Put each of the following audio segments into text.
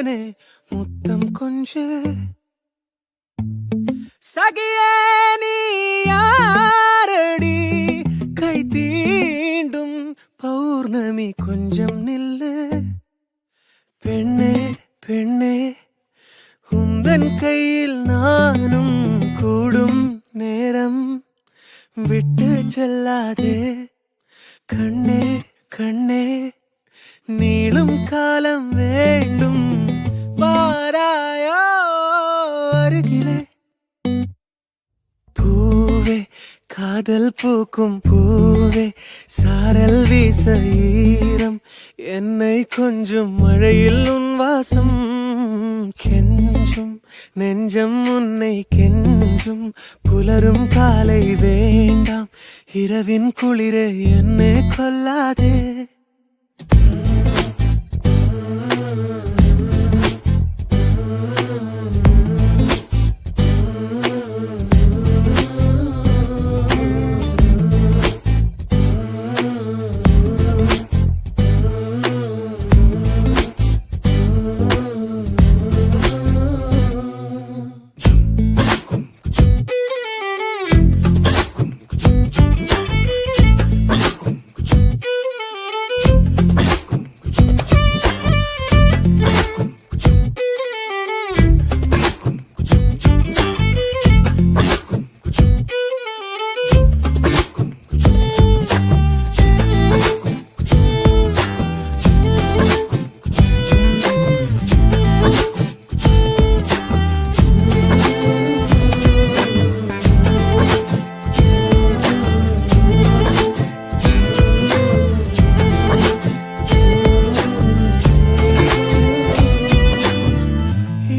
பெண்ணே முத்தம் கொஞ்சு சகியே நீ யாரடி கை தீண்டும் பௌர்ணமி கொஞ்சம் நில்லு பெண்ணே பெண்ணே உந்தன் கையில் நானும் கூடும் நேரம் விட்டு செல்லாதே கண்ணே கண்ணே நீளும் காலம் வேண்டும் வாராயோ அருகிலே பூவே காதல் பூக்கும் பூவே சாரல் வீச ஈரம் என்னை கொஞ்சம் மழையில் உன் வாசம் கெஞ்சும் நெஞ்சம் உன்னை கெஞ்சும் புலரும் காலை வேண்டாம் இரவின் குளிரே என்னை கொல்லாதே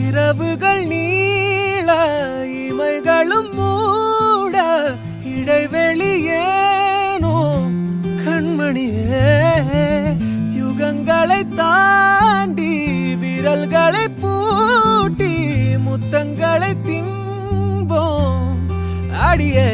இரவுகள் நீள இமைகளும் மூட இடைவெளியேனோ கண்மணியே யுகங்களை தாண்டி விரல்களை பூட்டி முத்தங்களை திம்போம் அடியே